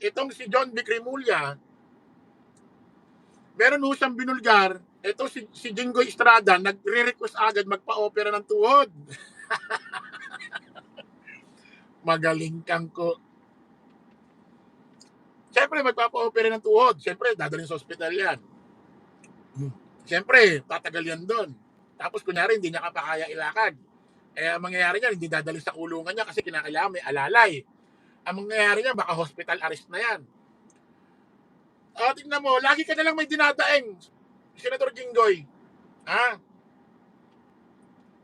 itong si John Vic Rimulya, meron ho siyang binulgar. Ito si Jinggoy Estrada, nagre-request agad magpa-opera ng tuhod. Magaling kang ko. Siyempre, magpapa-opera ng tuhod. Siyempre, dadalhin sa ospital yan. Siyempre, tatagal yan doon. Tapos, kunyari, hindi niya kapakaya ilakad. Eh, ang mangyayari niya, hindi dadalhin sa kulungan niya kasi kinakailangan may alalay. Ang mangyayari niya, baka hospital arrest na yan. O, tingnan mo, lagi ka na lang may dinadaing, Senator Jinggoy. Ha?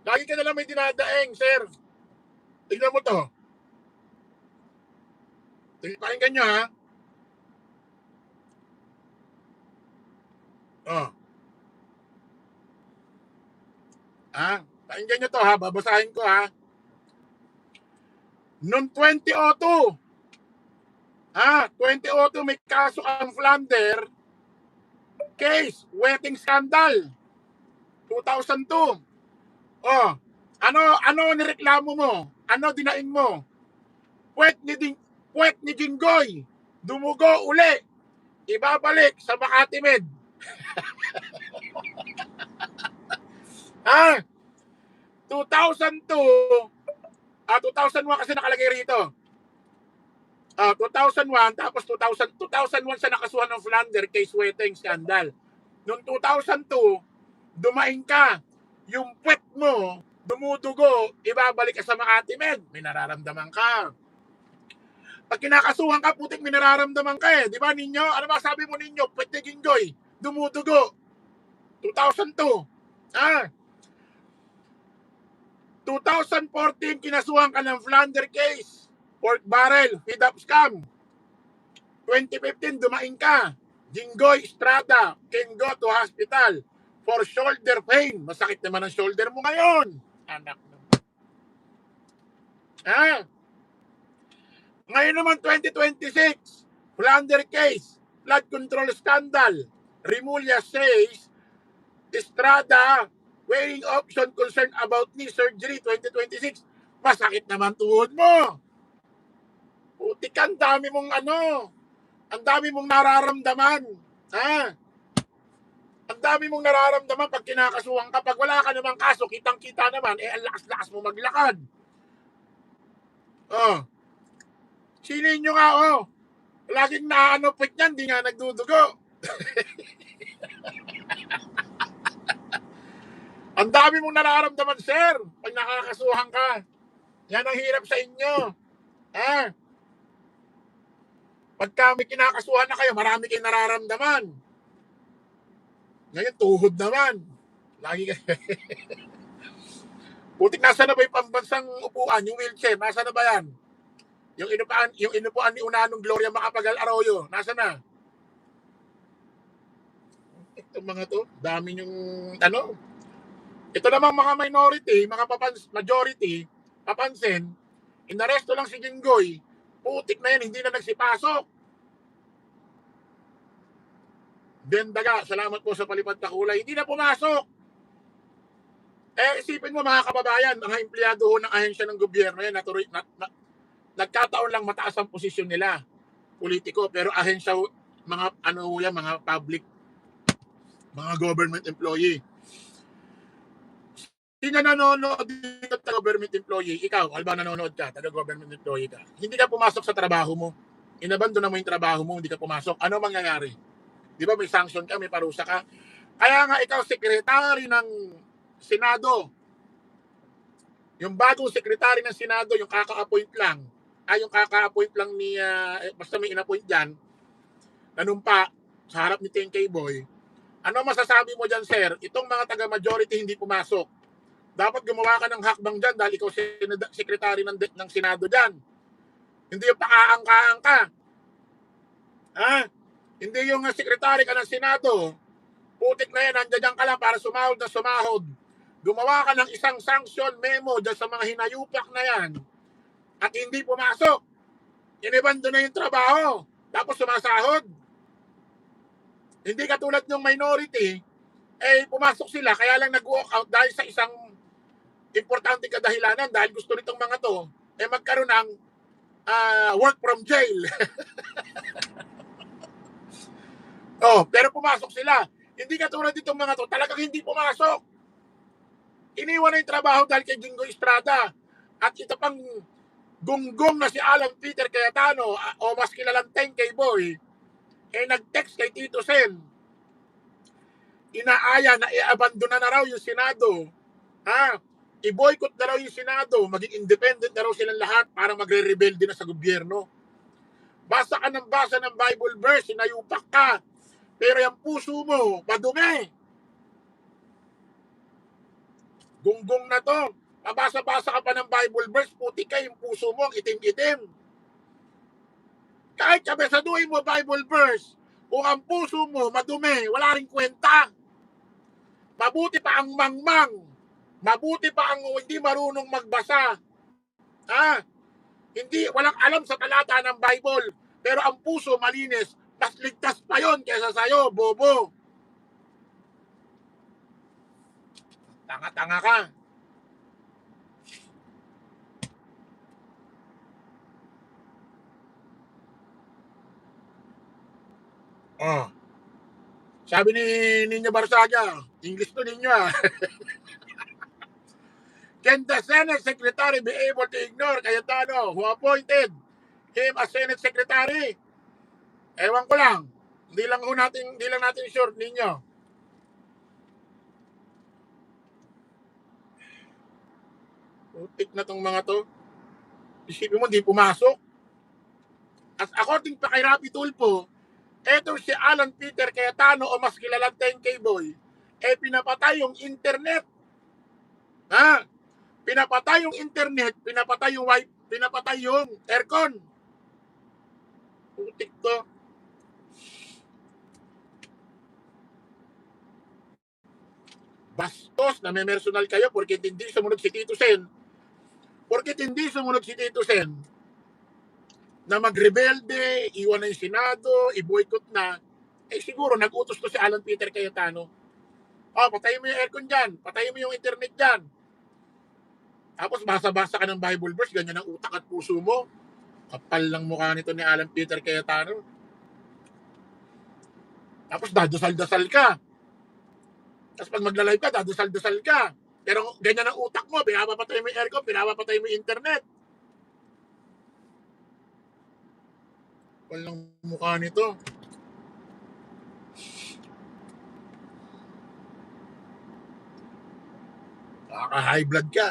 Lagi ka na lang may dinadaing, sir. Tingnan mo to. Pakinggan nyo, ha? Oh. Ha? Pakinggan nyo to, ha? Babasahin ko, ha? Noong 2002, 2002 may kaso ang Flander case, wedding scandal. 2002. Oh, ano nireklamo mo? Ano dinaing mo? Puwet ni Jinggoy, dumugo uli. Ibabalik sa Makati Med. 2002, 2001 kasi nakalagay rito. 2001, tapos 2001 sa nakasuhan ng Flander case wedding scandal. Noong 2002, dumaing ka, yung puwet mo, dumudugo, ibabalik ka sa Makati Med, may nararamdaman ka. Pag kinakasuhan ka, putik, may nararamdaman ka eh. Di ba ninyo? Ano ba sabi mo ninyo? Puwet ni Jinggoy, dumudugo. 2002. 2014, kinasuhan ka ng Flander case. Pork barrel, feed up scam. 2015, dumaing ka. Jinggoy Estrada can go to hospital for shoulder pain. Masakit naman ang shoulder mo ngayon. Anak naman. Ngayon naman 2026, Flander case, flood control scandal. Rimulya says, Estrada weighing option concerned about knee surgery 2026. Masakit naman tuhod mo. Putik, ang dami mong ang dami mong nararamdaman. Ang dami mong nararamdaman pag kinakasuhan ka. Pag wala ka namang kaso, kitang-kita naman, ang lakas-lakas mo maglakad. Sinin nyo nga, laging naanupit yan, di nga nagdudugo. Ang dami mong nararamdaman, sir, pag nakakasuhan ka. Yan ang hirap sa inyo. Pagka may kinakasuhan na kayo, marami kayong nararamdaman. Ngayon, tuhod naman. Lagi kayo. Putik, nasa na ba yung pambansang upuan, yung wheelchair? Nasa na ba yan? Yung inupuan ni Unanong Gloria Macapagal Arroyo, nasa na? Itong mga to, dami yung Ito namang mga minority, mga majority, papansin, inaresto lang si Jinggoy, putik na yan, hindi na nagsipasok. Bendaga, salamat po sa palipad na kulay, hindi na pumasok. Isipin mo mga kababayan, mga empleyado ho ng ahensya ng gobyerno yan, nagkataon lang mataas ang posisyon nila, politiko, pero ahensya, mga mga public, mga government employee. Sino nanonood dito taga-government employee? Ikaw, alba nanonood ka, taga-government employee ka. Hindi ka pumasok sa trabaho mo. Inabandon mo yung trabaho mo, hindi ka pumasok. Ano mangyayari? Di ba may sanction ka, may parusa ka? Kaya nga ikaw, sekretary ng Senado. Yung bagong sekretary ng Senado, yung kaka-appoint lang. Yung kaka-appoint lang ni, basta may in-appoint dyan, nanumpa sa harap ni 10K Boy. Ano masasabi mo dyan, sir? Itong mga taga-majority hindi pumasok. Dapat gumawa ka ng hakbang dyan dahil ikaw sekretary ng Senado dyan. Hindi yung pakaangkaang ka. Hindi yung sekretary ka ng Senado. Putik na yan, nandiyan ka lang para sumahod na sumahod. Gumawa ka ng isang sanction memo dyan sa mga hinayupak na yan at hindi pumasok. Inibando na yung trabaho. Tapos sumasahod. Hindi katulad ng minority, pumasok sila, kaya lang nag-walk out dahil sa isang importante kadahilanan dahil gusto nitong mga to magkaroon ng work from jail. Oh, pero pumasok sila. Hindi katulad ditong mga to, talagang hindi pumasok. Iniwan na yung trabaho dahil kay Jingo Estrada. At ito pang gunggong na si Alan Peter Cayetano o mas kilalang 10K Boy, nag-text kay Tito Sen. Inaaya na i-abandona na raw yung Senado. Ha? I-boycott na raw yung Senado. Maging independent na raw silang lahat para magre-rebelde na sa gobyerno. Basa ka ng basa ng Bible verse, sinayupak ka. Pero yung puso mo, madumi. Gunggong na to. Mabasa-basa ka pa ng Bible verse, puti ka, yung puso mo, itim-itim. Kahit kabesaduhin mo Bible verse, kung ang puso mo madumi, wala rin kwenta. Mabuti pa ang mangmang. Mabuti pa ang hindi marunong magbasa. Ha? Hindi, walang alam sa talata ng Bible. Pero ang puso malinis, mas ligtas pa yon kaysa sa'yo, bobo. Tanga-tanga ka. Oh. Sabi ni Nino Barsaga, English to ninyo ah. Can the Senate Secretary be able to ignore Cayetano who appointed him as Senate Secretary? Ewan ko lang. Hindi lang natin sure ninyo. Putik na tong mga to. Isipin mo, di pumasok. As according pa kay Rapi Tulfo, eto si Alan Peter Cayetano o mas kilalang 10K Boy, pinapatay yung internet. Ha? Pinapatay yung internet, pinapatay yung wifi, pinapatay yung aircon. Putik to. Bastos, name-personal kayo porque hindi sumunod si Tito Sen. Porque hindi sumunod si Tito Sen na magrebelde, iwan na yung Senado, i-boycott na, siguro nag-utos to si Alan Peter Cayetano. Oh, patayin mo yung aircon dyan, patayin mo yung internet dyan. Tapos basa-basa ka ng Bible verse, ganyan ang utak at puso mo. Kapal lang mukha nito ni Alan Peter Cayetano. Tapos dadasal-dasal ka. Tapos pag magla-live ka, dadasal-dasal ka. Pero ganyan ang utak mo, pinapapatay mo yung aircon, pinapapatay mo yung internet. Walang mukha nito. Nakaka-high blood ka.